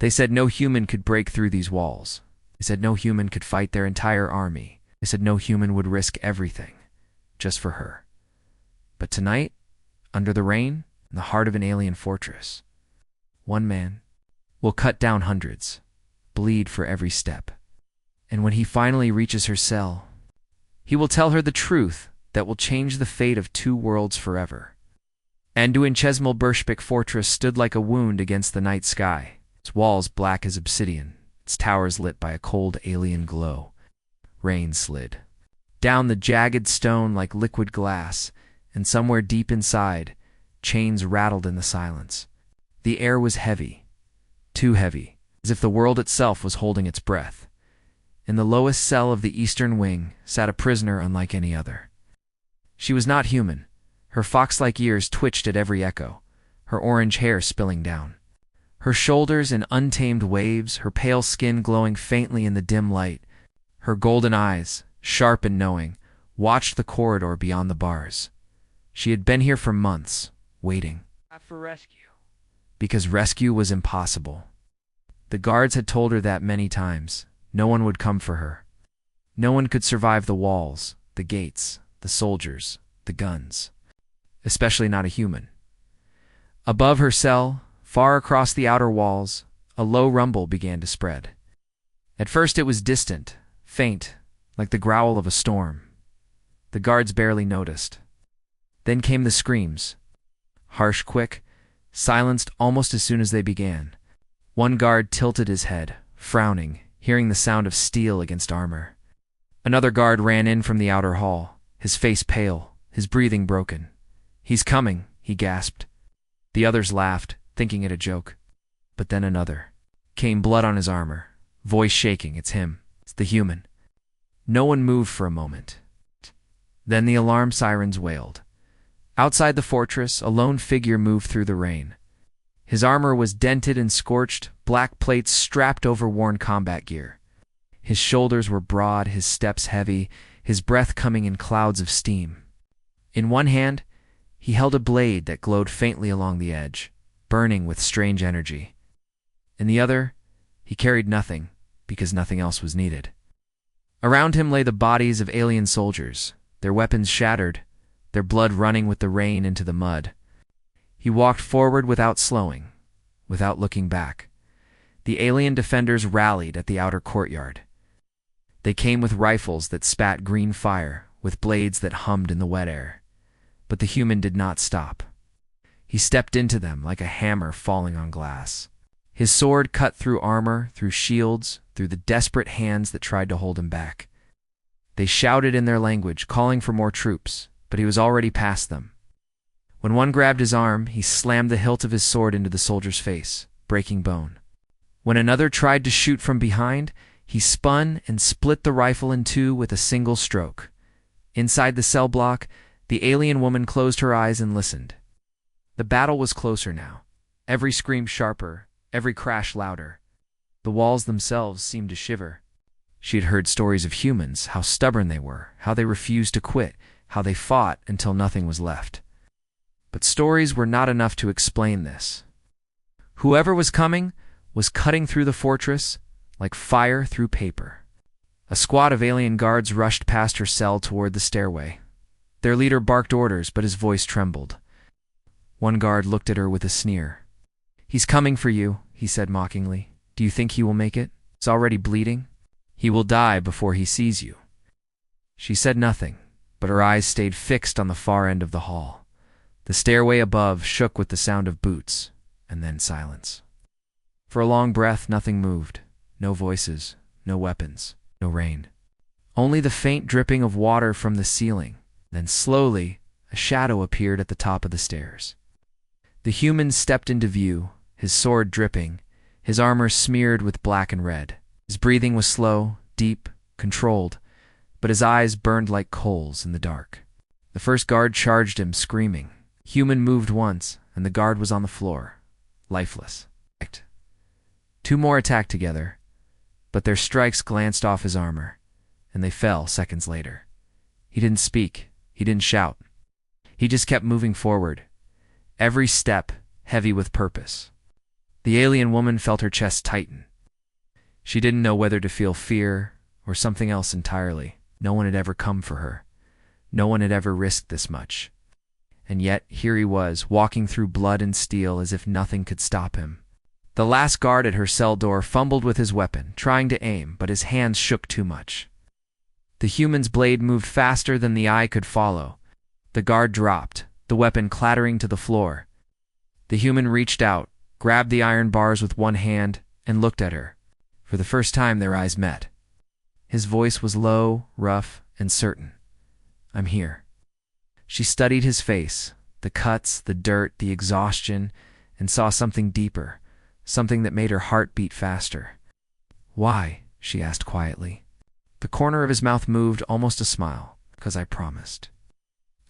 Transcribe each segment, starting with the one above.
They said no human could break through these walls. They said no human could fight their entire army. They said no human would risk everything, just for her. But tonight, under the rain, in the heart of an alien fortress, one man will cut down hundreds, bleed for every step. And when he finally reaches her cell, he will tell her the truth that will change the fate of two worlds forever. Anduin Chesmelbershpik Fortress stood like a wound against the night sky, its walls black as obsidian, its towers lit by a cold alien glow. Rain slid down the jagged stone like liquid glass, and somewhere deep inside, chains rattled in the silence. The air was heavy, too heavy, as if the world itself was holding its breath. In the lowest cell of the eastern wing sat a prisoner unlike any other. She was not human. Her fox-like ears twitched at every echo, her orange hair spilling down. Her shoulders in untamed waves, her pale skin glowing faintly in the dim light. Her golden eyes, sharp and knowing, watched the corridor beyond the bars. She had been here for months, waiting. For rescue. Because rescue was impossible. The guards had told her that many times. No one would come for her. No one could survive the walls, the gates, the soldiers, the guns. Especially not a human. Above her cell, far across the outer walls, a low rumble began to spread. At first it was distant, faint, like the growl of a storm. The guards barely noticed. Then came the screams. Harsh, quick, silenced almost as soon as they began. One guard tilted his head, frowning, hearing the sound of steel against armor. Another guard ran in from the outer hall, his face pale, his breathing broken. "He's coming," he gasped. The others laughed, thinking it a joke. But then another. Came blood on his armor, voice shaking. "It's him. It's the human." No one moved for a moment. Then the alarm sirens wailed. Outside the fortress, a lone figure moved through the rain. His armor was dented and scorched, black plates strapped over worn combat gear. His shoulders were broad, his steps heavy, his breath coming in clouds of steam. In one hand, he held a blade that glowed faintly along the edge, burning with strange energy. In the other, he carried nothing, because nothing else was needed. Around him lay the bodies of alien soldiers, their weapons shattered, their blood running with the rain into the mud. He walked forward without slowing, without looking back. The alien defenders rallied at the outer courtyard. They came with rifles that spat green fire, with blades that hummed in the wet air. But the human did not stop. He stepped into them like a hammer falling on glass. His sword cut through armor, through shields, through the desperate hands that tried to hold him back. They shouted in their language, calling for more troops, but he was already past them. When one grabbed his arm, he slammed the hilt of his sword into the soldier's face, breaking bone. When another tried to shoot from behind, he spun and split the rifle in two with a single stroke. Inside the cell block, the alien woman closed her eyes and listened. The battle was closer now, every scream sharper, every crash louder. The walls themselves seemed to shiver. She had heard stories of humans, how stubborn they were, how they refused to quit, how they fought until nothing was left. But stories were not enough to explain this. Whoever was coming was cutting through the fortress like fire through paper. A squad of alien guards rushed past her cell toward the stairway. Their leader barked orders, but his voice trembled. One guard looked at her with a sneer. "He's coming for you," he said mockingly. "Do you think he will make it? He's already bleeding. He will die before he sees you." She said nothing, but her eyes stayed fixed on the far end of the hall. The stairway above shook with the sound of boots, and then silence. For a long breath, nothing moved. No voices, no weapons, no rain. Only the faint dripping of water from the ceiling. Then slowly, a shadow appeared at the top of the stairs. The human stepped into view, his sword dripping, his armor smeared with black and red. His breathing was slow, deep, controlled, but his eyes burned like coals in the dark. The first guard charged him, screaming. Human moved once, and the guard was on the floor, lifeless. Two more attacked together, but their strikes glanced off his armor, and they fell seconds later. He didn't speak, he didn't shout. He just kept moving forward, every step heavy with purpose. The alien woman felt her chest tighten. She didn't know whether to feel fear or something else entirely. No one had ever come for her. No one had ever risked this much. And yet, here he was, walking through blood and steel as if nothing could stop him. The last guard at her cell door fumbled with his weapon, trying to aim, but his hands shook too much. The human's blade moved faster than the eye could follow. The guard dropped, the weapon clattering to the floor. The human reached out, grabbed the iron bars with one hand, and looked at her. For the first time their eyes met. His voice was low, rough, and certain. "I'm here." She studied his face, the cuts, the dirt, the exhaustion, and saw something deeper, something that made her heart beat faster. "Why?" she asked quietly. The corner of his mouth moved, almost a smile. "'Cause I promised."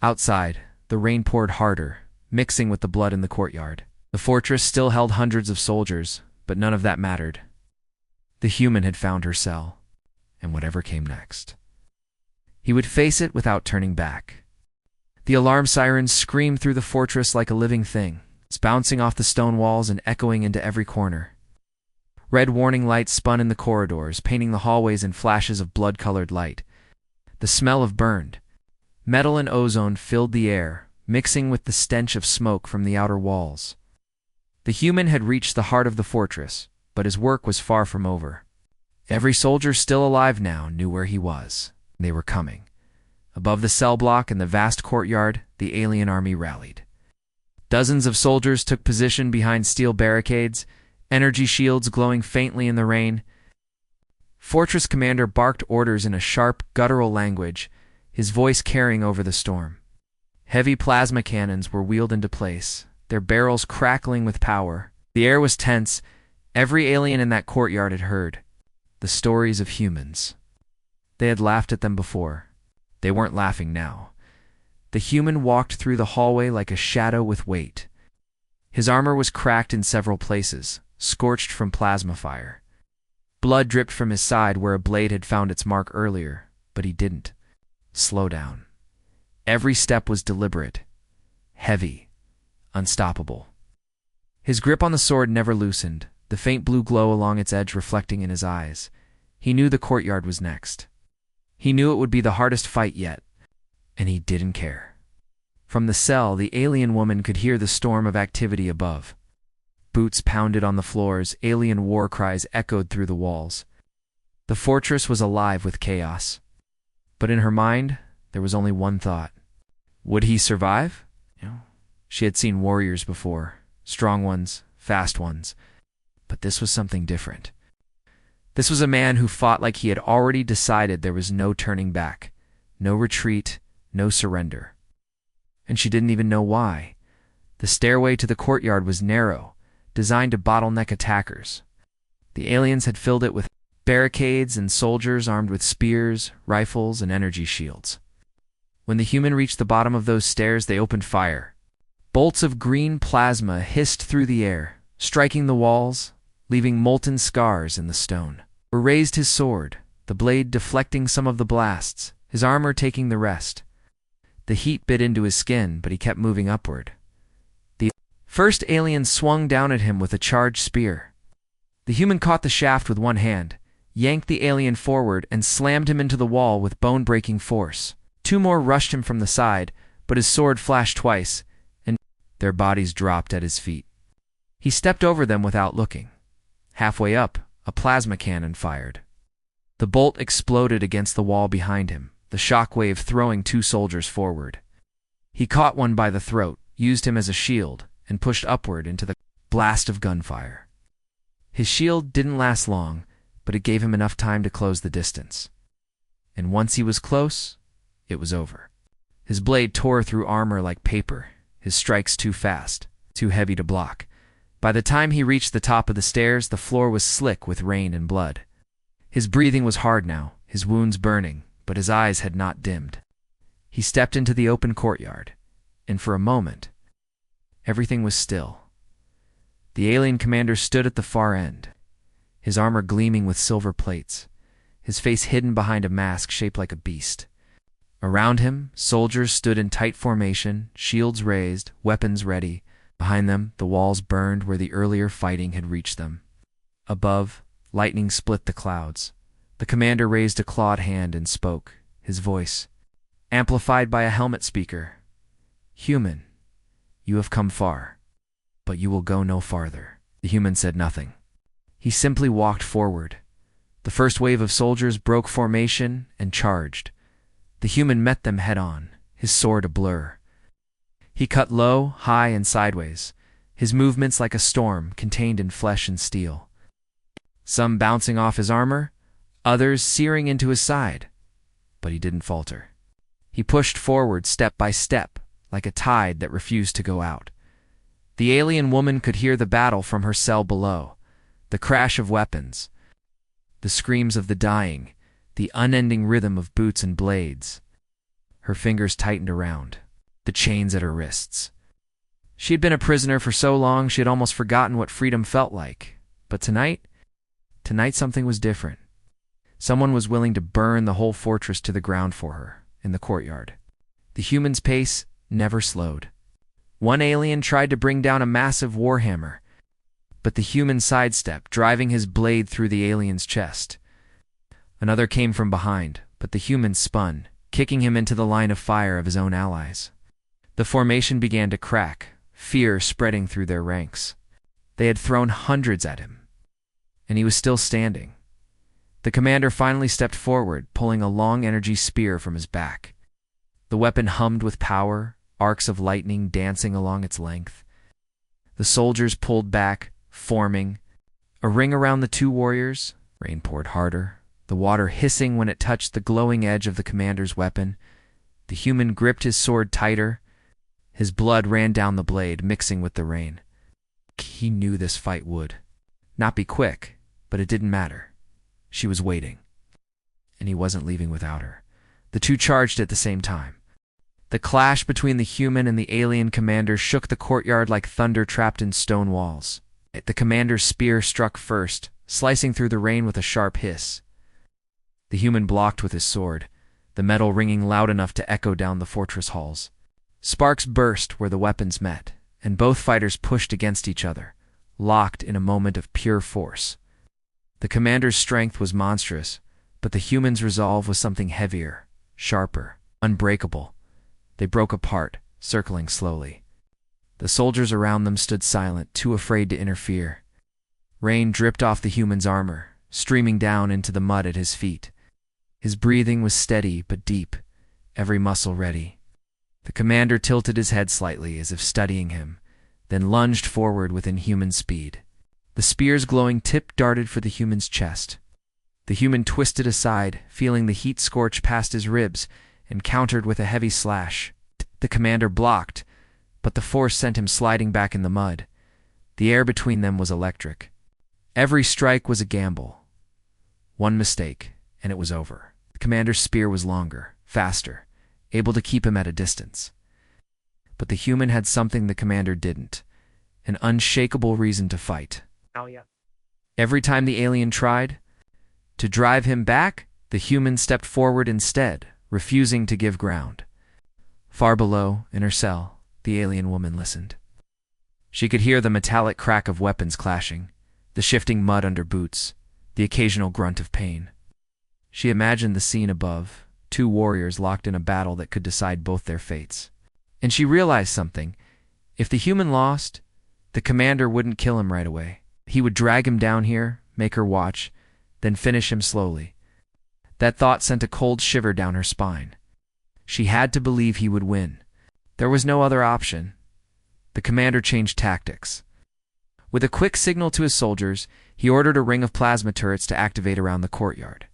Outside, the rain poured harder, mixing with the blood in the courtyard. The fortress still held hundreds of soldiers, but none of that mattered. The human had found her cell, and whatever came next, he would face it without turning back. The alarm sirens screamed through the fortress like a living thing, bouncing off the stone walls and echoing into every corner. Red warning lights spun in the corridors, painting the hallways in flashes of blood-colored light. The smell of burned metal and ozone filled the air, mixing with the stench of smoke from the outer walls. The human had reached the heart of the fortress, but his work was far from over. Every soldier still alive now knew where he was. They were coming. Above the cell block and the vast courtyard, the alien army rallied. Dozens of soldiers took position behind steel barricades, energy shields glowing faintly in the rain. Fortress commander barked orders in a sharp, guttural language, his voice carrying over the storm. Heavy plasma cannons were wheeled into place, their barrels crackling with power. The air was tense. Every alien in that courtyard had heard the stories of humans. They had laughed at them before. They weren't laughing now. The human walked through the hallway like a shadow with weight. His armor was cracked in several places, scorched from plasma fire. Blood dripped from his side where a blade had found its mark earlier, but he didn't slow down. Every step was deliberate, heavy, unstoppable. His grip on the sword never loosened, the faint blue glow along its edge reflecting in his eyes. He knew the courtyard was next. He knew it would be the hardest fight yet, and he didn't care. From the cell, the alien woman could hear the storm of activity above. Boots pounded on the floors, alien war cries echoed through the walls. The fortress was alive with chaos. But in her mind, there was only one thought. Would he survive? She had seen warriors before, strong ones, fast ones. But this was something different. This was a man who fought like he had already decided there was no turning back, no retreat, no surrender. And she didn't even know why. The stairway to the courtyard was narrow, designed to bottleneck attackers. The aliens had filled it with barricades and soldiers armed with spears, rifles, and energy shields. When the human reached the bottom of those stairs, they opened fire. Bolts of green plasma hissed through the air, striking the walls, leaving molten scars in the stone. Or raised his sword, the blade deflecting some of the blasts, his armor taking the rest. The heat bit into his skin, but he kept moving upward. The first alien swung down at him with a charged spear. The human caught the shaft with one hand, yanked the alien forward, and slammed him into the wall with bone-breaking force. Two more rushed him from the side, but his sword flashed twice, and their bodies dropped at his feet. He stepped over them without looking. Halfway up, a plasma cannon fired. The bolt exploded against the wall behind him, the shockwave throwing two soldiers forward. He caught one by the throat, used him as a shield, and pushed upward into the blast of gunfire. His shield didn't last long, but it gave him enough time to close the distance. And once he was close, it was over. His blade tore through armor like paper, his strikes too fast, too heavy to block. By the time he reached the top of the stairs, the floor was slick with rain and blood. His breathing was hard now, his wounds burning, but his eyes had not dimmed. He stepped into the open courtyard, and for a moment, everything was still. The alien commander stood at the far end, his armor gleaming with silver plates, his face hidden behind a mask shaped like a beast. Around him, soldiers stood in tight formation, shields raised, weapons ready. Behind them, the walls burned where the earlier fighting had reached them. Above, lightning split the clouds. The commander raised a clawed hand and spoke, his voice amplified by a helmet speaker. "Human, you have come far, but you will go no farther." The human said nothing. He simply walked forward. The first wave of soldiers broke formation and charged. The human met them head-on, his sword a blur. He cut low, high, and sideways, his movements like a storm contained in flesh and steel. Some bouncing off his armor, others searing into his side. But he didn't falter. He pushed forward step by step, like a tide that refused to go out. The alien woman could hear the battle from her cell below, the crash of weapons, the screams of the dying, the unending rhythm of boots and blades. Her fingers tightened around, the chains at her wrists. She had been a prisoner for so long she had almost forgotten what freedom felt like. But tonight something was different. Someone was willing to burn the whole fortress to the ground for her, in the courtyard. The human's pace never slowed. One alien tried to bring down a massive Warhammer, but the human sidestepped, driving his blade through the alien's chest. Another came from behind, but the human spun, kicking him into the line of fire of his own allies. The formation began to crack, fear spreading through their ranks. They had thrown hundreds at him, and he was still standing. The commander finally stepped forward, pulling a long-energy spear from his back. The weapon hummed with power, arcs of lightning dancing along its length. The soldiers pulled back, forming a ring around the two warriors. Rain poured harder, the water hissing when it touched the glowing edge of the commander's weapon. The human gripped his sword tighter. His blood ran down the blade, mixing with the rain. He knew this fight would not be quick, but it didn't matter. She was waiting, and he wasn't leaving without her. The two charged at the same time. The clash between the human and the alien commander shook the courtyard like thunder trapped in stone walls. The commander's spear struck first, slicing through the rain with a sharp hiss. The human blocked with his sword, the metal ringing loud enough to echo down the fortress halls. Sparks burst where the weapons met, and both fighters pushed against each other, locked in a moment of pure force. The commander's strength was monstrous, but the human's resolve was something heavier, sharper, unbreakable. They broke apart, circling slowly. The soldiers around them stood silent, too afraid to interfere. Rain dripped off the human's armor, streaming down into the mud at his feet. His breathing was steady but deep, every muscle ready. The commander tilted his head slightly as if studying him, then lunged forward with inhuman speed. The spear's glowing tip darted for the human's chest. The human twisted aside, feeling the heat scorch past his ribs, and countered with a heavy slash. The commander blocked, but the force sent him sliding back in the mud. The air between them was electric. Every strike was a gamble. One mistake, and it was over. The commander's spear was longer, faster, able to keep him at a distance. But the human had something the commander didn't, an unshakable reason to fight. Oh, yeah. Every time the alien tried to drive him back, the human stepped forward instead, refusing to give ground. Far below, in her cell, the alien woman listened. She could hear the metallic crack of weapons clashing, the shifting mud under boots, the occasional grunt of pain. She imagined the scene above, two warriors locked in a battle that could decide both their fates. And she realized something. If the human lost, the commander wouldn't kill him right away. He would drag him down here, make her watch, then finish him slowly. That thought sent a cold shiver down her spine. She had to believe he would win. There was no other option. The commander changed tactics. With a quick signal to his soldiers, he ordered a ring of plasma turrets to activate around the courtyard.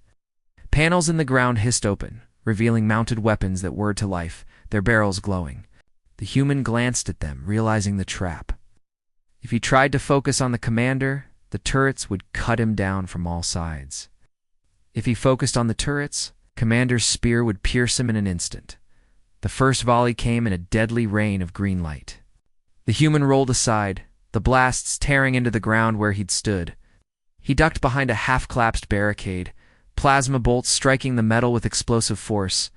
Panels in the ground hissed open, revealing mounted weapons that whirred to life, their barrels glowing. The human glanced at them, realizing the trap. If he tried to focus on the commander, the turrets would cut him down from all sides. If he focused on the turrets, commander's spear would pierce him in an instant. The first volley came in a deadly rain of green light. The human rolled aside, the blasts tearing into the ground where he'd stood. He ducked behind a half-collapsed barricade, plasma bolts striking the metal with explosive force.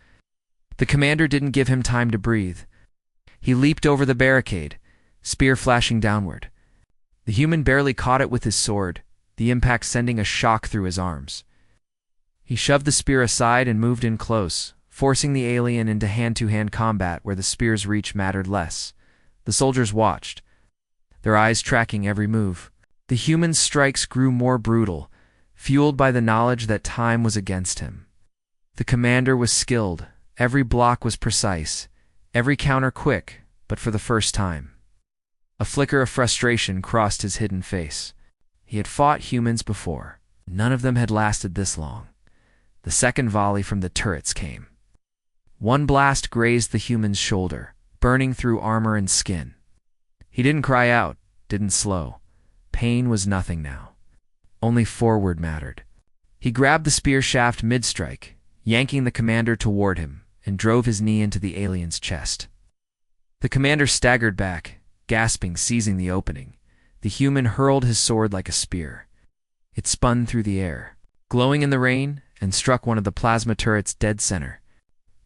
The commander didn't give him time to breathe. He leaped over the barricade, spear flashing downward. The human barely caught it with his sword, the impact sending a shock through his arms. He shoved the spear aside and moved in close, forcing the alien into hand-to-hand combat where the spear's reach mattered less. The soldiers watched, their eyes tracking every move. The human's strikes grew more brutal, fueled by the knowledge that time was against him. The commander was skilled, every block was precise, every counter quick, but for the first time. A flicker of frustration crossed his hidden face. He had fought humans before. None of them had lasted this long. The second volley from the turrets came. One blast grazed the human's shoulder, burning through armor and skin. He didn't cry out, didn't slow. Pain was nothing now. Only forward mattered. He grabbed the spear shaft mid-strike, yanking the commander toward him, and drove his knee into the alien's chest. The commander staggered back, gasping, seizing the opening. The human hurled his sword like a spear. It spun through the air, glowing in the rain, and struck one of the plasma turrets dead center.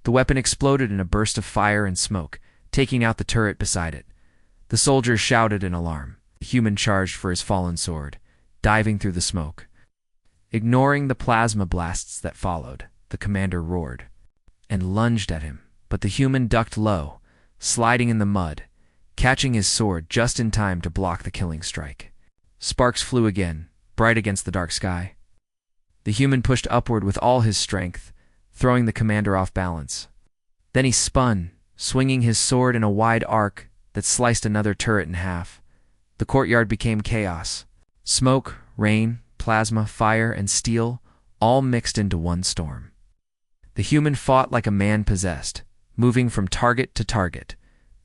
The weapon exploded in a burst of fire and smoke, taking out the turret beside it. The soldiers shouted in alarm. The human charged for his fallen sword, diving through the smoke. Ignoring the plasma blasts that followed, the commander roared and lunged at him, but the human ducked low, sliding in the mud, catching his sword just in time to block the killing strike. Sparks flew again, bright against the dark sky. The human pushed upward with all his strength, throwing the commander off balance. Then he spun, swinging his sword in a wide arc that sliced another turret in half. The courtyard became chaos. Smoke, rain, plasma, fire, and steel all mixed into one storm. The human fought like a man possessed, moving from target to target,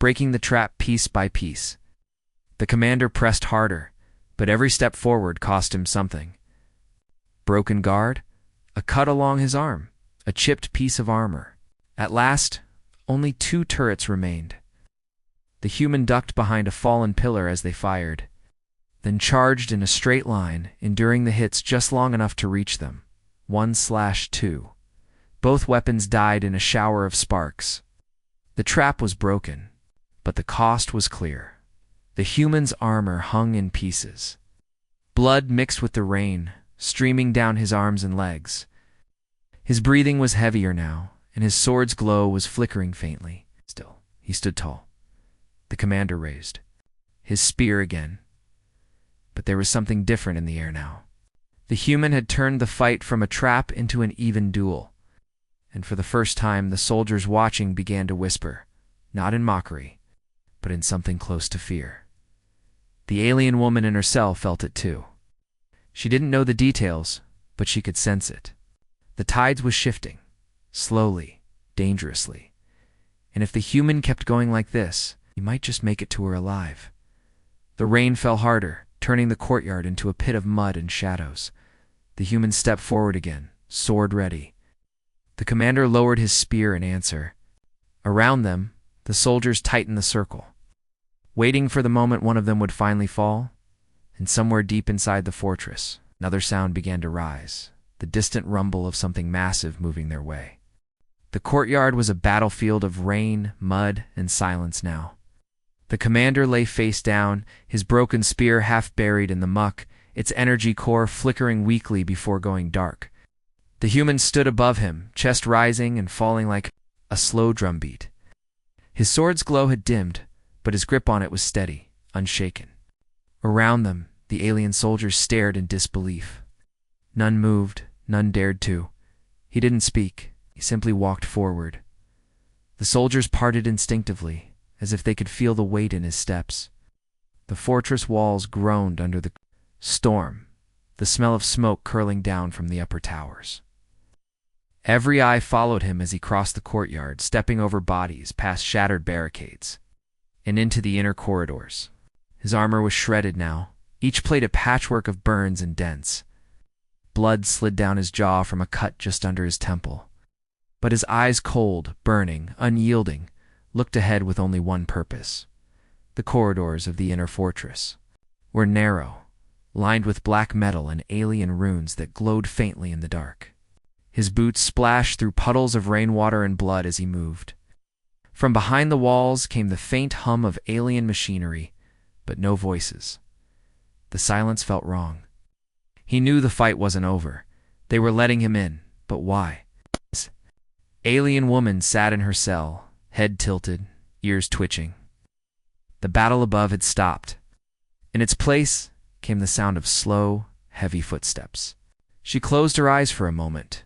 breaking the trap piece by piece. The commander pressed harder, but every step forward cost him something. Broken guard, a cut along his arm, a chipped piece of armor. At last, only 2 turrets remained. The human ducked behind a fallen pillar as they fired, then charged in a straight line, enduring the hits just long enough to reach them. 1/2. Both weapons died in a shower of sparks. The trap was broken, but the cost was clear. The human's armor hung in pieces. Blood mixed with the rain, streaming down his arms and legs. His breathing was heavier now, and his sword's glow was flickering faintly. Still, he stood tall. The commander raised his spear again. But there was something different in the air now. The human had turned the fight from a trap into an even duel. And for the first time, the soldiers watching began to whisper, not in mockery, but in something close to fear. The alien woman in herself felt it too. She didn't know the details, but she could sense it. The tides was shifting, slowly, dangerously. And if the human kept going like this, he might just make it to her alive. The rain fell harder, turning the courtyard into a pit of mud and shadows. The human stepped forward again, sword ready. The commander lowered his spear in answer. Around them, the soldiers tightened the circle, waiting for the moment one of them would finally fall. And somewhere deep inside the fortress, another sound began to rise, the distant rumble of something massive moving their way. The courtyard was a battlefield of rain, mud, and silence now. The commander lay face down, his broken spear half buried in the muck, its energy core flickering weakly before going dark. The human stood above him, chest rising and falling like a slow drumbeat. His sword's glow had dimmed, but his grip on it was steady, unshaken. Around them, the alien soldiers stared in disbelief. None moved, none dared to. He didn't speak, he simply walked forward. The soldiers parted instinctively, as if they could feel the weight in his steps. The fortress walls groaned under the storm, the smell of smoke curling down from the upper towers. Every eye followed him as he crossed the courtyard, stepping over bodies, past shattered barricades, and into the inner corridors. His armor was shredded now, each plate a patchwork of burns and dents. Blood slid down his jaw from a cut just under his temple. But his eyes, cold, burning, unyielding, looked ahead with only one purpose. The corridors of the inner fortress were narrow, lined with black metal and alien runes that glowed faintly in the dark. His boots splashed through puddles of rainwater and blood as he moved. From behind the walls came the faint hum of alien machinery, but no voices. The silence felt wrong. He knew the fight wasn't over. They were letting him in, but why? Alien woman sat in her cell, head tilted, ears twitching. The battle above had stopped. In its place came the sound of slow, heavy footsteps. She closed her eyes for a moment.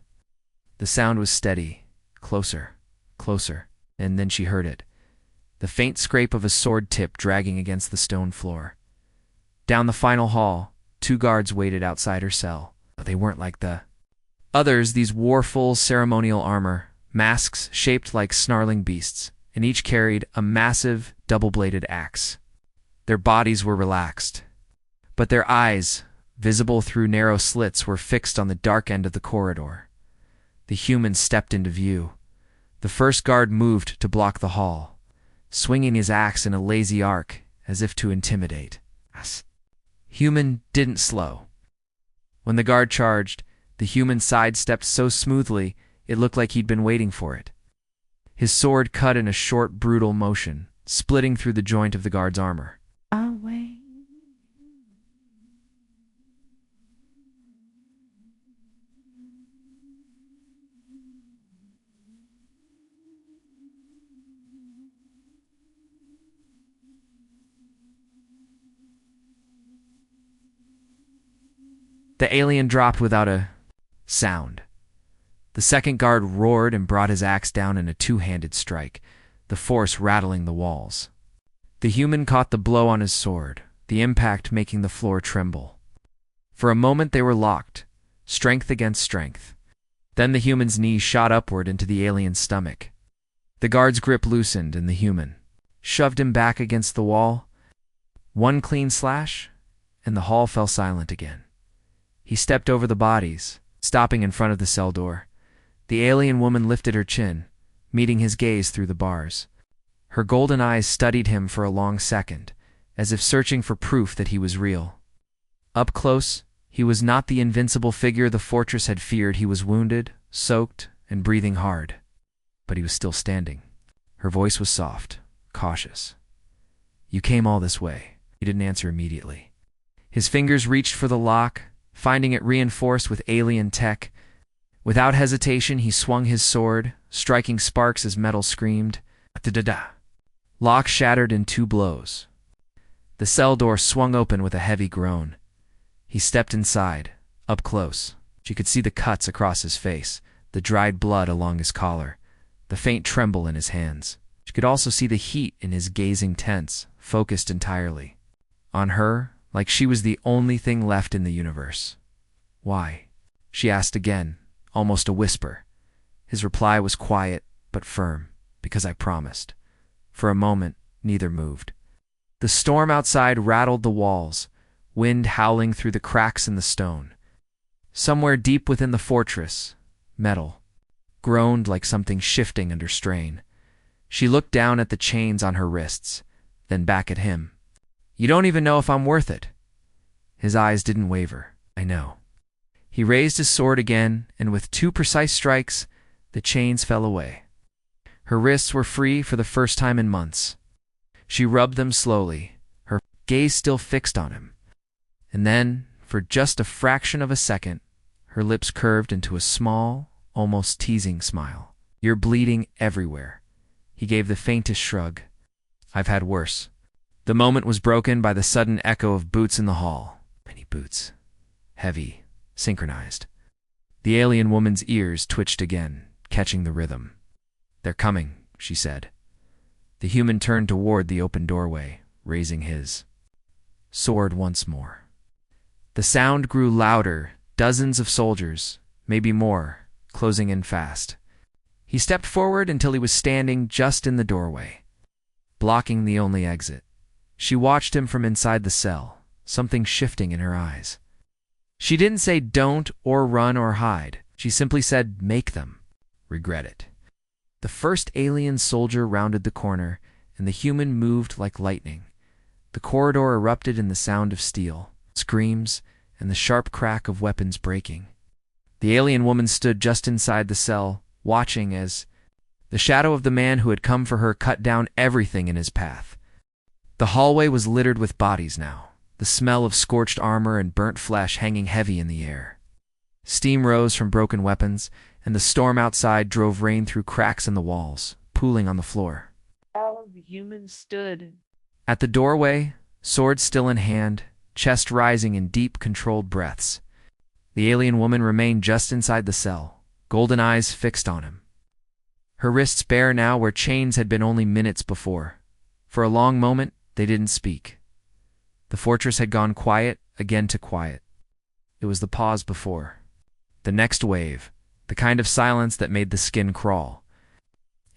The sound was steady, closer, closer, and then she heard it. The faint scrape of a sword tip dragging against the stone floor. Down the final hall, 2 guards waited outside her cell. They weren't like the others, these wore full ceremonial armor, masks shaped like snarling beasts, and each carried a massive, double-bladed axe. Their bodies were relaxed, but their eyes, visible through narrow slits, were fixed on the dark end of the corridor. The human stepped into view. The first guard moved to block the hall, swinging his axe in a lazy arc, as if to intimidate. Human didn't slow. When the guard charged, the human sidestepped so smoothly it looked like he'd been waiting for it. His sword cut in a short, brutal motion, splitting through the joint of the guard's armor. Away. The alien dropped without a sound. The second guard roared and brought his axe down in a 2-handed strike, the force rattling the walls. The human caught the blow on his sword, the impact making the floor tremble. For a moment they were locked, strength against strength. Then the human's knee shot upward into the alien's stomach. The guard's grip loosened and the human shoved him back against the wall. 1 clean slash, and the hall fell silent again. He stepped over the bodies, stopping in front of the cell door. The alien woman lifted her chin, meeting his gaze through the bars. Her golden eyes studied him for a long second, as if searching for proof that he was real. Up close, he was not the invincible figure the fortress had feared. He was wounded, soaked, and breathing hard. But he was still standing. Her voice was soft, cautious. "You came all this way." He didn't answer immediately. His fingers reached for the lock, finding it reinforced with alien tech. Without hesitation, he swung his sword, striking sparks as metal screamed. Da-da-da. Lock shattered in 2 blows. The cell door swung open with a heavy groan. He stepped inside, up close. She could see the cuts across his face, the dried blood along his collar, the faint tremble in his hands. She could also see the heat in his gazing tense, focused entirely on her, like she was the only thing left in the universe. "Why?" she asked again, almost a whisper. His reply was quiet but firm. "Because I promised." For a moment, neither moved. The storm outside rattled the walls, wind howling through the cracks in the stone. Somewhere deep within the fortress, metal groaned like something shifting under strain. She looked down at the chains on her wrists, then back at him. "You don't even know if I'm worth it." His eyes didn't waver. "I know." He raised his sword again, and with 2 precise strikes, the chains fell away. Her wrists were free for the first time in months. She rubbed them slowly, her gaze still fixed on him. And then, for just a fraction of a second, her lips curved into a small, almost teasing smile. "You're bleeding everywhere." He gave the faintest shrug. "I've had worse." The moment was broken by the sudden echo of boots in the hall. Many boots. Heavy, synchronized. The alien woman's ears twitched again, catching the rhythm. "They're coming," she said. The human turned toward the open doorway, raising his sword once more. The sound grew louder, dozens of soldiers, maybe more, closing in fast. He stepped forward until he was standing just in the doorway, blocking the only exit. She watched him from inside the cell, something shifting in her eyes. She didn't say don't or run or hide. She simply said make them. Regret it. The first alien soldier rounded the corner, and the human moved like lightning. The corridor erupted in the sound of steel, screams, and the sharp crack of weapons breaking. The alien woman stood just inside the cell, watching as the shadow of the man who had come for her cut down everything in his path. The hallway was littered with bodies now, the smell of scorched armor and burnt flesh hanging heavy in the air. Steam rose from broken weapons, and the storm outside drove rain through cracks in the walls, pooling on the floor. All the humans stood. At the doorway, sword still in hand, chest rising in deep, controlled breaths, the alien woman remained just inside the cell, golden eyes fixed on him. Her wrists bare now where chains had been only minutes before. For a long moment, they didn't speak. The fortress had gone quiet, again to quiet. It was the pause before. The next wave, the kind of silence that made the skin crawl.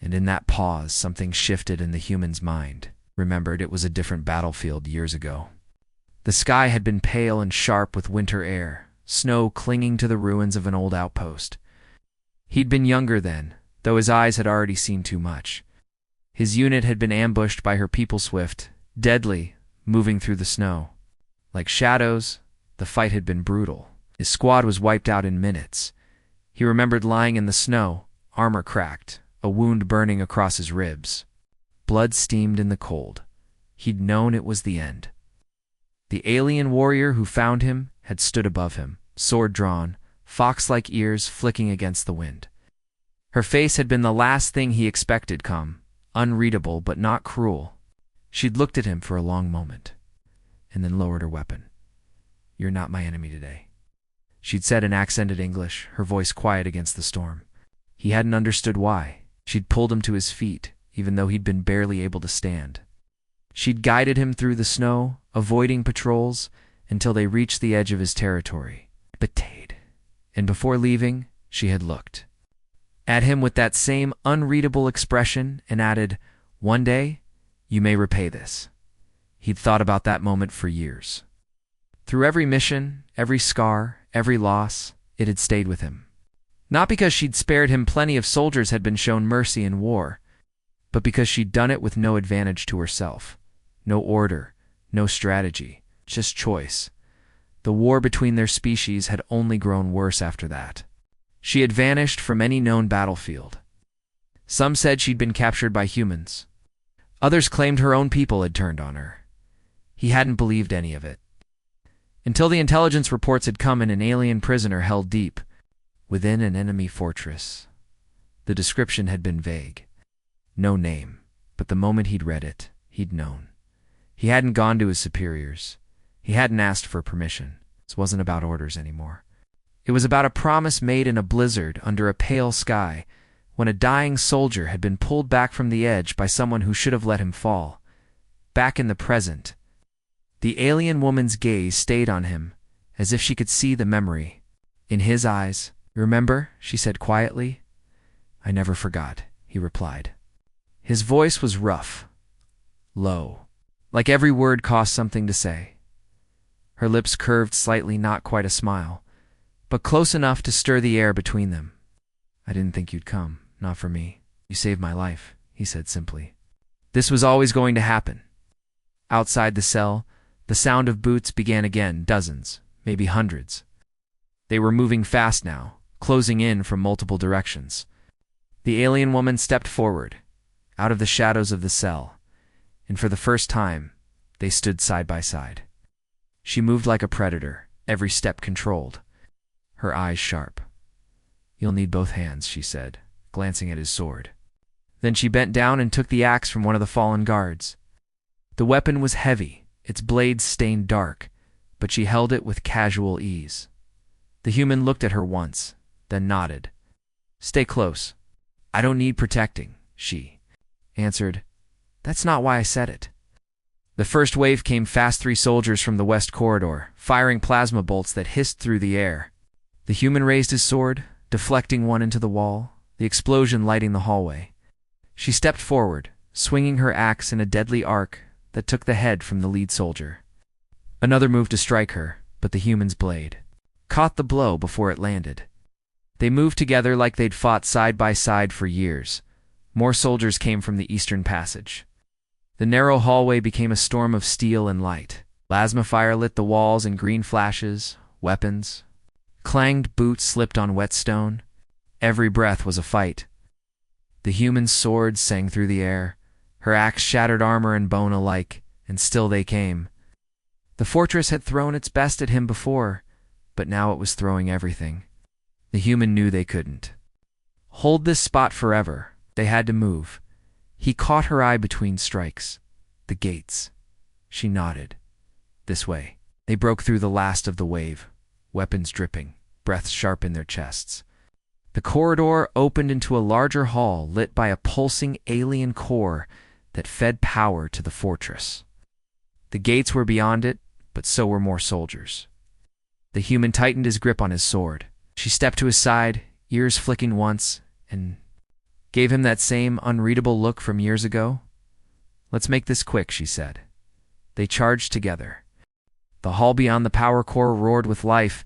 And in that pause, something shifted in the human's mind. Remembered it was a different battlefield years ago. The sky had been pale and sharp with winter air, snow clinging to the ruins of an old outpost. He'd been younger then, though his eyes had already seen too much. His unit had been ambushed by her people swift, deadly, moving through the snow. Like shadows, the fight had been brutal. His squad was wiped out in minutes. He remembered lying in the snow, armor cracked, a wound burning across his ribs. Blood steamed in the cold. He'd known it was the end. The alien warrior who found him had stood above him, sword drawn, fox-like ears flicking against the wind. Her face had been the last thing he expected come, unreadable but not cruel. She'd looked at him for a long moment, and then lowered her weapon. "You're not my enemy today," she'd said in accented English, her voice quiet against the storm. He hadn't understood why. She'd pulled him to his feet, even though he'd been barely able to stand. She'd guided him through the snow, avoiding patrols, until they reached the edge of his territory. Betrayed. And before leaving, she had looked at him with that same unreadable expression and added, "One day, you may repay this." He'd thought about that moment for years. Through every mission, every scar, every loss, it had stayed with him. Not because she'd spared him plenty of soldiers had been shown mercy in war, but because she'd done it with no advantage to herself. No order, no strategy, just choice. The war between their species had only grown worse after that. She had vanished from any known battlefield. Some said she'd been captured by humans. Others claimed her own people had turned on her. He hadn't believed any of it. Until the intelligence reports had come in an alien prisoner held deep, within an enemy fortress. The description had been vague. No name, but the moment he'd read it, he'd known. He hadn't gone to his superiors. He hadn't asked for permission. This wasn't about orders anymore. It was about a promise made in a blizzard under a pale sky, when a dying soldier had been pulled back from the edge by someone who should have let him fall. Back in the present, the alien woman's gaze stayed on him, as if she could see the memory. In his eyes, "Remember?" she said quietly. "I never forgot," he replied. His voice was rough, low, like every word cost something to say. Her lips curved slightly, not quite a smile, but close enough to stir the air between them. "I didn't think you'd come, not for me. You saved my life," he said simply. This was always going to happen. Outside the cell, the sound of boots began again, dozens, maybe hundreds. They were moving fast now, closing in from multiple directions. The alien woman stepped forward, out of the shadows of the cell, and for the first time, they stood side by side. She moved like a predator, every step controlled, her eyes sharp. "You'll need both hands," she said, glancing at his sword. Then she bent down and took the axe from one of the fallen guards. The weapon was heavy, its blades stained dark, but she held it with casual ease. The human looked at her once, then nodded. "Stay close. I don't need protecting," she answered. "That's not why I said it." The first wave came fast, 3 soldiers from the west corridor, firing plasma bolts that hissed through the air. The human raised his sword, deflecting one into the wall, the explosion lighting the hallway. She stepped forward, swinging her axe in a deadly arc that took the head from the lead soldier. Another moved to strike her, but the human's blade caught the blow before it landed. They moved together like they'd fought side by side for years. More soldiers came from the eastern passage. The narrow hallway became a storm of steel and light. Plasma fire lit the walls in green flashes, weapons. Clanged boots slipped on wet stone. Every breath was a fight. The human's sword sang through the air. Her axe shattered armor and bone alike, and still they came. The fortress had thrown its best at him before, but now it was throwing everything. The human knew they couldn't hold this spot forever. They had to move. He caught her eye between strikes. The gates. She nodded. This way. They broke through the last of the wave, weapons dripping, breaths sharp in their chests. The corridor opened into a larger hall lit by a pulsing alien core that fed power to the fortress. The gates were beyond it, but so were more soldiers. The human tightened his grip on his sword. She stepped to his side, ears flicking once, and gave him that same unreadable look from years ago. "Let's make this quick," she said. They charged together. The hall beyond the power core roared with life.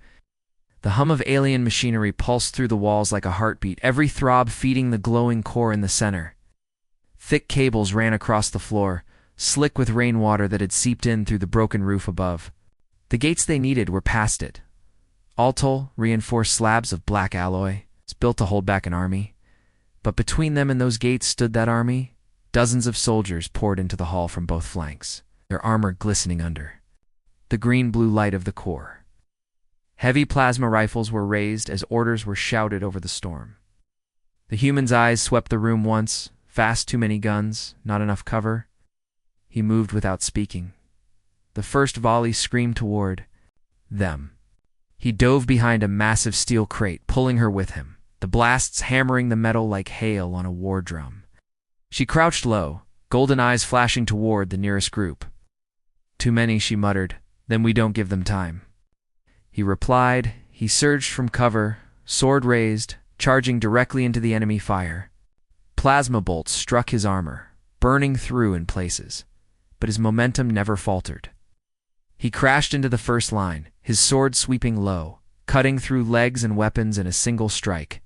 The hum of alien machinery pulsed through the walls like a heartbeat, every throb feeding the glowing core in the center. Thick cables ran across the floor, slick with rainwater that had seeped in through the broken roof above. The gates they needed were past it. All tall, reinforced slabs of black alloy, built to hold back an army. But between them and those gates stood that army. Dozens of soldiers poured into the hall from both flanks, their armor glistening under the green-blue light of the core. Heavy plasma rifles were raised as orders were shouted over the storm. The human's eyes swept the room once. Fast, too many guns, not enough cover. He moved without speaking. The first volley screamed toward them. He dove behind a massive steel crate, pulling her with him, the blasts hammering the metal like hail on a war drum. She crouched low, golden eyes flashing toward the nearest group. "Too many," she muttered. "Then we don't give them time." He replied. He surged from cover, sword raised, charging directly into the enemy fire. Plasma bolts struck his armor, burning through in places, but his momentum never faltered. He crashed into the first line, his sword sweeping low, cutting through legs and weapons in a single strike.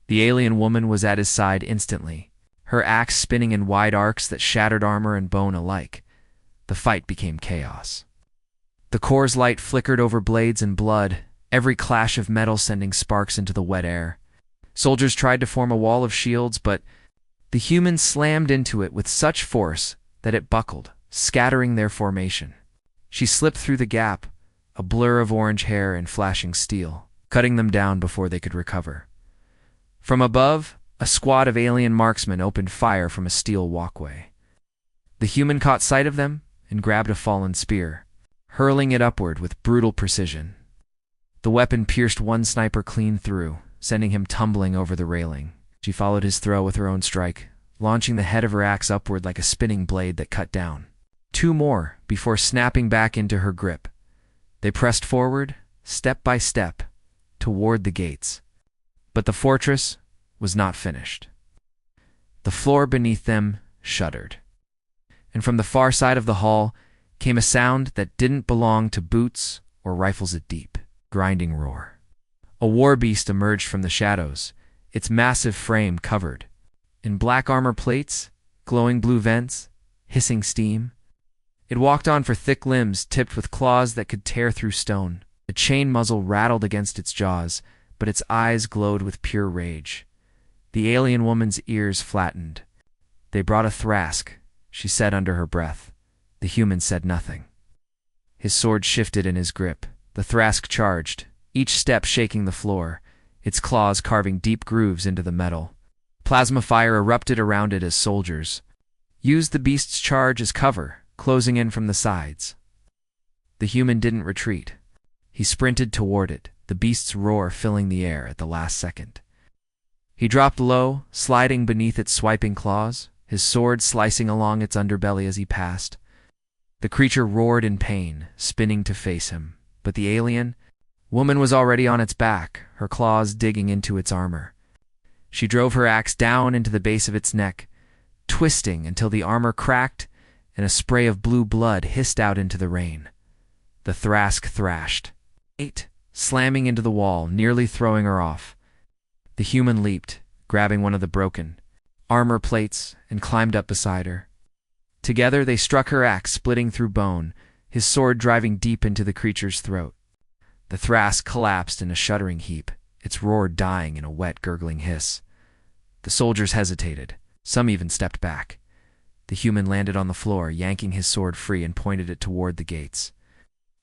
The alien woman was at his side instantly, her axe spinning in wide arcs that shattered armor and bone alike. The fight became chaos. The core's light flickered over blades and blood, every clash of metal sending sparks into the wet air. Soldiers tried to form a wall of shields, but the human slammed into it with such force that it buckled, scattering their formation. She slipped through the gap, a blur of orange hair and flashing steel, cutting them down before they could recover. From above, a squad of alien marksmen opened fire from a steel walkway. The human caught sight of them and grabbed a fallen spear, hurling it upward with brutal precision. The weapon pierced one sniper clean through, sending him tumbling over the railing. She followed his throw with her own strike, launching the head of her axe upward like a spinning blade that cut down. 2 more before snapping back into her grip. They pressed forward, step by step, toward the gates. But the fortress was not finished. The floor beneath them shuddered. And from the far side of the hall came a sound that didn't belong to boots or rifles, a deep, grinding roar. A war beast emerged from the shadows, its massive frame covered in black armor plates, glowing blue vents, hissing steam. It walked on for thick limbs tipped with claws that could tear through stone. The chain muzzle rattled against its jaws, but its eyes glowed with pure rage. The alien woman's ears flattened. "They brought a Thrask," she said under her breath. The human said nothing. His sword shifted in his grip. The Thrask charged, each step shaking the floor, its claws carving deep grooves into the metal. Plasma fire erupted around it as soldiers used the beast's charge as cover, closing in from the sides. The human didn't retreat. He sprinted toward it, the beast's roar filling the air at the last second. He dropped low, sliding beneath its swiping claws, his sword slicing along its underbelly as he passed. The creature roared in pain, spinning to face him, but the alien woman was already on its back, her claws digging into its armor. She drove her axe down into the base of its neck, twisting until the armor cracked and a spray of blue blood hissed out into the rain. The Thrask thrashed, slamming into the wall, nearly throwing her off. The human leaped, grabbing one of the broken armor plates, and climbed up beside her. Together they struck her axe, splitting through bone, his sword driving deep into the creature's throat. The Thrask collapsed in a shuddering heap, its roar dying in a wet, gurgling hiss. The soldiers hesitated. Some even stepped back. The The human landed on the floor, yanking his sword free and pointed it toward the gates.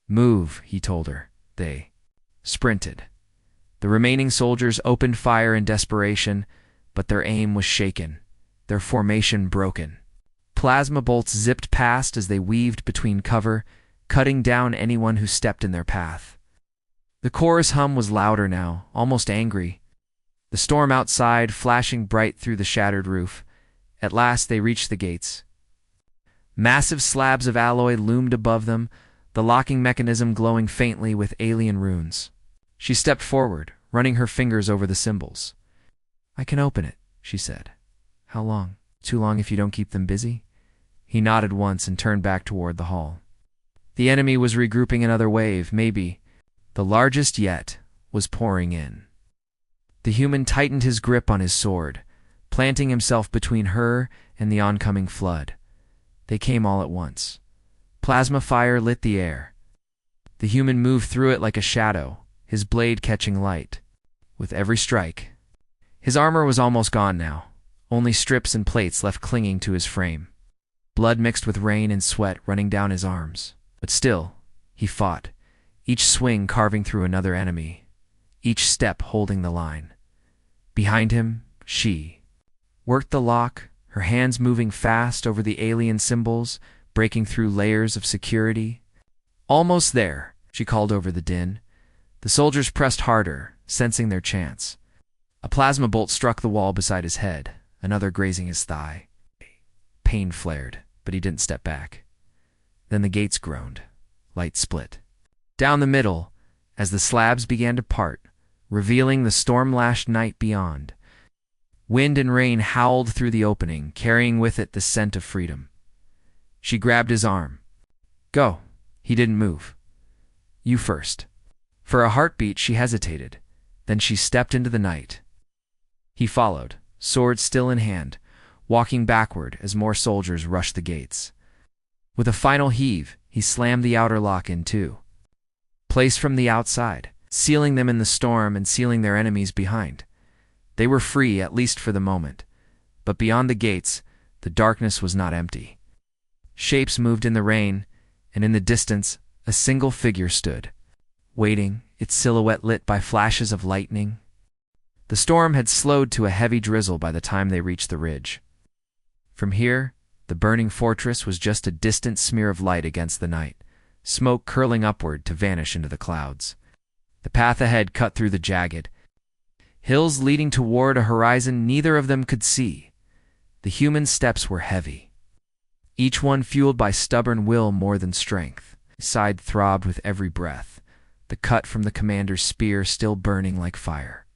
"Move," he told her. They sprinted. The remaining soldiers opened fire in desperation, but their aim was shaken, their formation broken. Plasma bolts zipped past as they weaved between cover, cutting down anyone who stepped in their path. The chorus hum was louder now, almost angry. The storm outside, flashing bright through the shattered roof. At last they reached the gates. Massive slabs of alloy loomed above them, the locking mechanism glowing faintly with alien runes. She stepped forward, running her fingers over the symbols. "I can open it," she said. "How long? Too long if you don't keep them busy?" He nodded once and turned back toward the hall. The enemy was regrouping another wave, maybe. The largest yet was pouring in. The human tightened his grip on his sword, planting himself between her and the oncoming flood. They came all at once. Plasma fire lit the air. The human moved through it like a shadow, his blade catching light. With every strike, his armor was almost gone now, only strips and plates left clinging to his frame. Blood mixed with rain and sweat running down his arms. But still, he fought, each swing carving through another enemy, each step holding the line. Behind him, she worked the lock, her hands moving fast over the alien symbols, breaking through layers of security. "Almost there," she called over the din. The soldiers pressed harder, sensing their chance. A plasma bolt struck the wall beside his head, another grazing his thigh. Pain flared, but he didn't step back. Then the gates groaned. Light split. Down the middle, as the slabs began to part, revealing the storm-lashed night beyond. Wind and rain howled through the opening, carrying with it the scent of freedom. She grabbed his arm. "Go." He didn't move. "You first." For a heartbeat she hesitated. Then she stepped into the night. He followed, sword still in hand, walking backward as more soldiers rushed the gates. With a final heave, he slammed the outer lock in too. Placed from the outside, sealing them in the storm and sealing their enemies behind. They were free, at least for the moment. But beyond the gates, the darkness was not empty. Shapes moved in the rain, and in the distance, a single figure stood, waiting, its silhouette lit by flashes of lightning. The storm had slowed to a heavy drizzle by the time they reached the ridge. From here, the burning fortress was just a distant smear of light against the night, smoke curling upward to vanish into the clouds. The path ahead cut through the jagged hills leading toward a horizon neither of them could see. The human steps were heavy, each one fueled by stubborn will more than strength. His side throbbed with every breath, the cut from the commander's spear still burning like fire.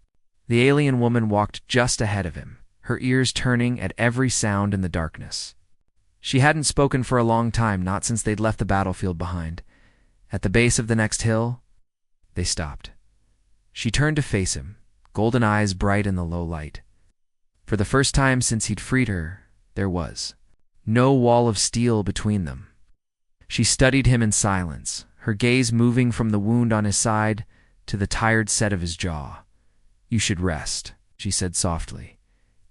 The alien woman walked just ahead of him, her ears turning at every sound in the darkness. She hadn't spoken for a long time, not since they'd left the battlefield behind. At the base of the next hill, they stopped. She turned to face him, golden eyes bright in the low light. For the first time since he'd freed her, there was no wall of steel between them. She studied him in silence, her gaze moving from the wound on his side to the tired set of his jaw. "You should rest," she said softly.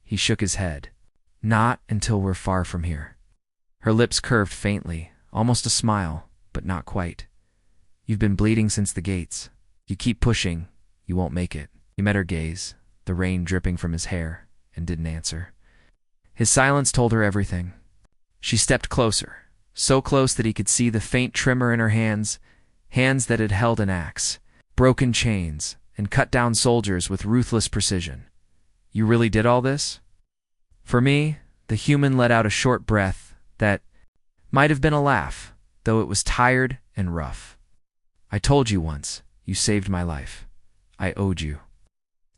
He shook his head. "Not until we're far from here." Her lips curved faintly, almost a smile, but not quite. "You've been bleeding since the gates. You keep pushing, you won't make it." He met her gaze, the rain dripping from his hair, and didn't answer. His silence told her everything. She stepped closer, so close that he could see the faint tremor in her hands, hands that had held an axe, broken chains, and cut down soldiers with ruthless precision. "You really did all this?" For me, the human let out a short breath that might have been a laugh, though it was tired and rough. "I told you once, you saved my life. I owed you."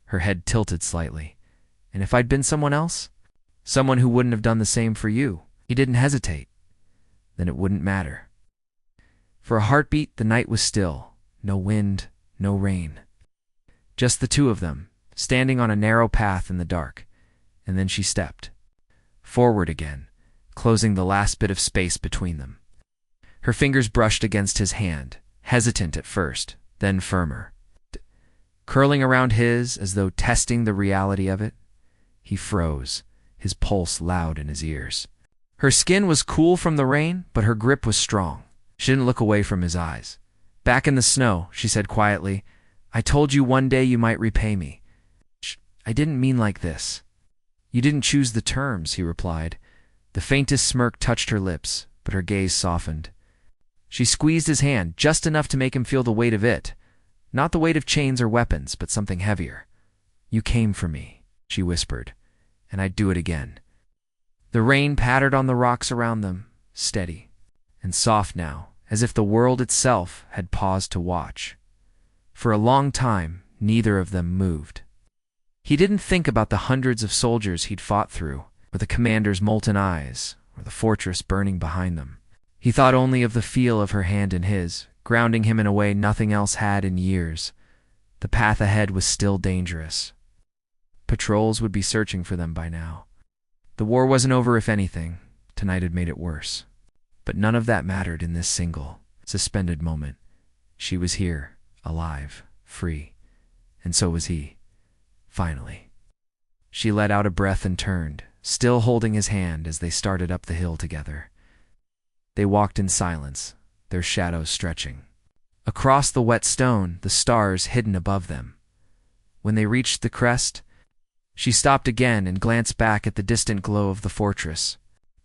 Her head tilted slightly. "And if I'd been someone else? Someone who wouldn't have done the same for you?" He didn't hesitate. "Then it wouldn't matter." For a heartbeat, the night was still. No wind, no rain. Just the two of them, standing on a narrow path in the dark. And then she stepped forward again, closing the last bit of space between them. Her fingers brushed against his hand, hesitant at first, then firmer. Curling around his as though testing the reality of it, he froze, his pulse loud in his ears. Her skin was cool from the rain, but her grip was strong. She didn't look away from his eyes. "Back in the snow," she said quietly, "I told you one day you might repay me." "I didn't mean like this." "You didn't choose the terms," he replied. The faintest smirk touched her lips, but her gaze softened. She squeezed his hand just enough to make him feel the weight of it. Not the weight of chains or weapons, but something heavier. "You came for me," she whispered, "and I'd do it again." The rain pattered on the rocks around them, steady and soft now, as if the world itself had paused to watch. For a long time, neither of them moved. He didn't think about the hundreds of soldiers he'd fought through, or the commander's molten eyes, or the fortress burning behind them. He thought only of the feel of her hand in his, grounding him in a way nothing else had in years. The path ahead was still dangerous. Patrols would be searching for them by now. The war wasn't over, if anything. Tonight had made it worse. But none of that mattered in this single, suspended moment. She was here, alive, free. And so was he. Finally. She let out a breath and turned, still holding his hand as they started up the hill together. They walked in silence, their shadows stretching. Across the wet stone, the stars hidden above them. When they reached the crest, she stopped again and glanced back at the distant glow of the fortress.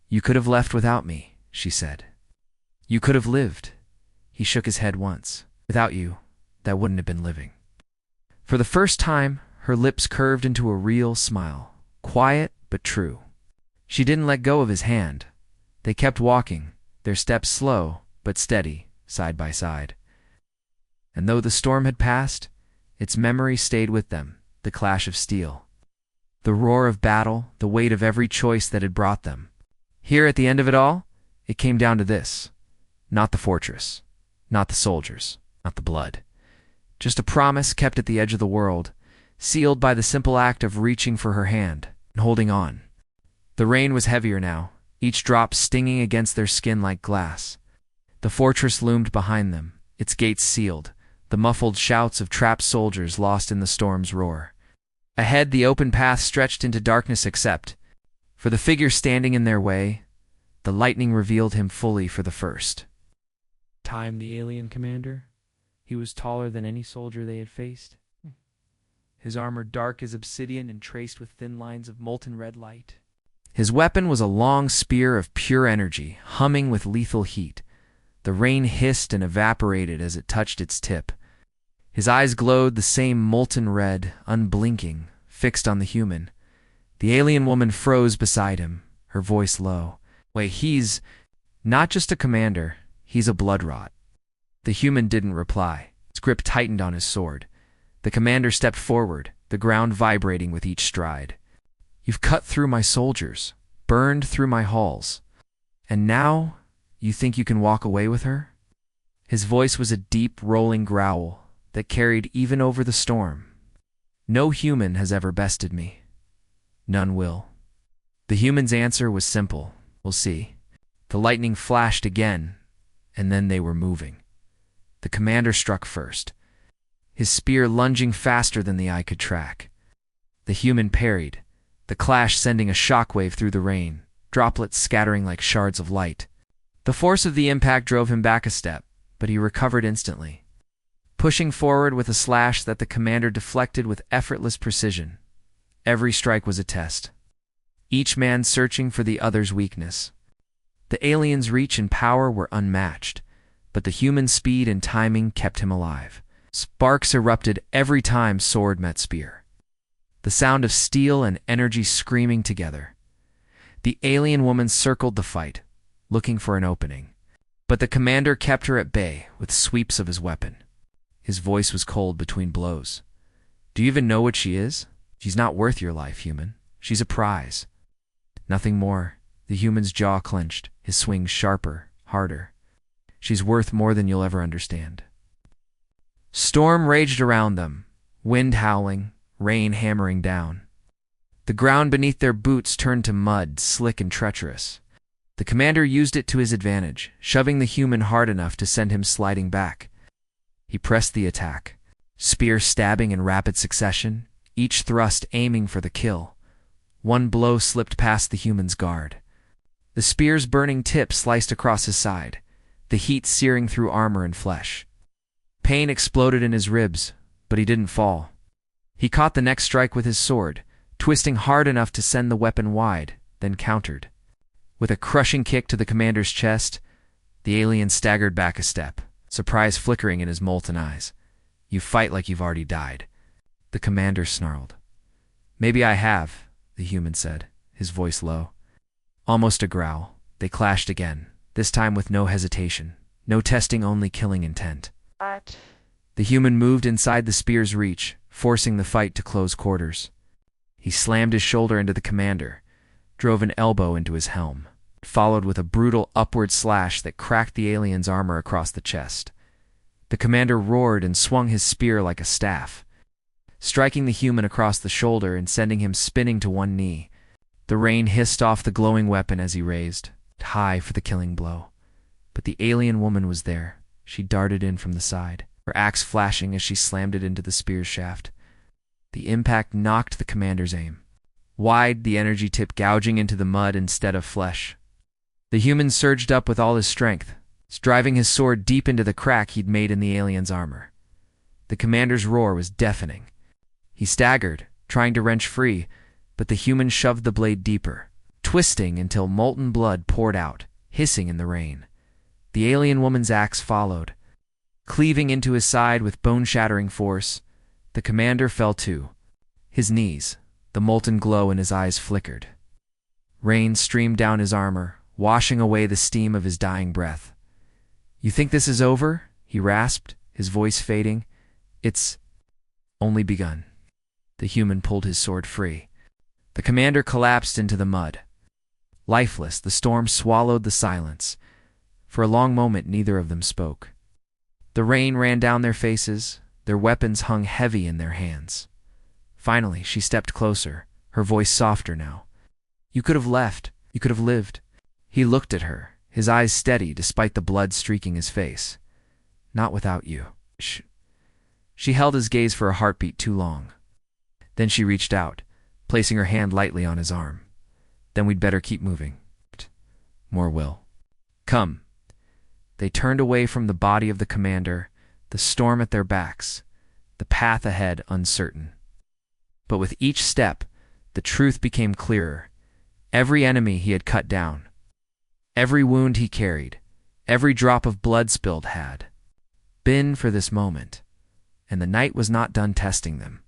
"You could have left without me," she said. "You could have lived." He shook his head once. "Without you, that wouldn't have been living." For the first time, her lips curved into a real smile, quiet but true. She didn't let go of his hand. They kept walking, their steps slow but steady, side by side. And though the storm had passed, its memory stayed with them, the clash of steel. The roar of battle, the weight of every choice that had brought them. Here at the end of it all, it came down to this. Not the fortress, not the soldiers, not the blood. Just a promise kept at the edge of the world, sealed by the simple act of reaching for her hand and holding on. The rain was heavier now, each drop stinging against their skin like glass. The fortress loomed behind them, its gates sealed, the muffled shouts of trapped soldiers lost in the storm's roar. Ahead, the open path stretched into darkness except for the figure standing in their way. The lightning revealed him fully for the first time. The alien commander. He was taller than any soldier they had faced. His armor dark as obsidian and traced with thin lines of molten red light. His weapon was a long spear of pure energy, humming with lethal heat. The rain hissed and evaporated as it touched its tip. His eyes glowed the same molten red, unblinking, fixed on the human. The alien woman froze beside him, her voice low. "Wait, he's not just a commander, he's a blood rot." The human didn't reply. His grip tightened on his sword. The commander stepped forward, the ground vibrating with each stride. "You've cut through my soldiers, burned through my halls. And now, you think you can walk away with her?" His voice was a deep, rolling growl that carried even over the storm. "No human has ever bested me. None will." The human's answer was simple. "We'll see." The lightning flashed again, and then they were moving. The commander struck first, his spear lunging faster than the eye could track. The human parried, the clash sending a shockwave through the rain, droplets scattering like shards of light. The force of the impact drove him back a step, but he recovered instantly, pushing forward with a slash that the commander deflected with effortless precision. Every strike was a test, each man searching for the other's weakness. The alien's reach and power were unmatched, but the human speed and timing kept him alive. Sparks erupted every time sword met spear, the sound of steel and energy screaming together. The alien woman circled the fight, looking for an opening, but the commander kept her at bay with sweeps of his weapon. His voice was cold between blows. "Do you even know what she is? She's not worth your life, human. She's a prize." Nothing more. The human's jaw clenched, his swing sharper, harder. "She's worth more than you'll ever understand." Storm raged around them, wind howling, rain hammering down. The ground beneath their boots turned to mud, slick and treacherous. The commander used it to his advantage, shoving the human hard enough to send him sliding back. He pressed the attack, spear stabbing in rapid succession, each thrust aiming for the kill. One blow slipped past the human's guard. The spear's burning tip sliced across his side, the heat searing through armor and flesh. Pain exploded in his ribs, but he didn't fall. He caught the next strike with his sword, twisting hard enough to send the weapon wide, then countered. With a crushing kick to the commander's chest, the alien staggered back a step, surprise flickering in his molten eyes. "You fight like you've already died," the commander snarled. "Maybe I have," the human said, his voice low. Almost a growl, they clashed again, this time with no hesitation, no testing, only killing intent. What? The human moved inside the spear's reach, forcing the fight to close quarters. He slammed his shoulder into the commander, drove an elbow into his helm, followed with a brutal upward slash that cracked the alien's armor across the chest. The commander roared and swung his spear like a staff, striking the human across the shoulder and sending him spinning to one knee. The rain hissed off the glowing weapon as he raised, high for the killing blow. But the alien woman was there. She darted in from the side, her axe flashing as she slammed it into the spear's shaft. The impact knocked the commander's aim wide, the energy tip gouging into the mud instead of flesh. The human surged up with all his strength, driving his sword deep into the crack he'd made in the alien's armor. The commander's roar was deafening. He staggered, trying to wrench free, but the human shoved the blade deeper, twisting until molten blood poured out, hissing in the rain. The alien woman's axe followed, cleaving into his side with bone-shattering force. The commander fell to his knees, the molten glow in his eyes flickered. Rain streamed down his armor, washing away the steam of his dying breath. "You think this is over?" he rasped, his voice fading. "It's only begun." The human pulled his sword free. The commander collapsed into the mud. Lifeless, the storm swallowed the silence. For a long moment, neither of them spoke. The rain ran down their faces, their weapons hung heavy in their hands. Finally, she stepped closer, her voice softer now. "You could have left. You could have lived." He looked at her, his eyes steady despite the blood streaking his face. "Not without you." She held his gaze for a heartbeat too long. Then she reached out, placing her hand lightly on his arm. "Then we'd better keep moving." "More will. Come." They turned away from the body of the commander, the storm at their backs, the path ahead uncertain. But with each step, the truth became clearer. Every enemy he had cut down, every wound he carried, every drop of blood spilled had been for this moment, and the night was not done testing them.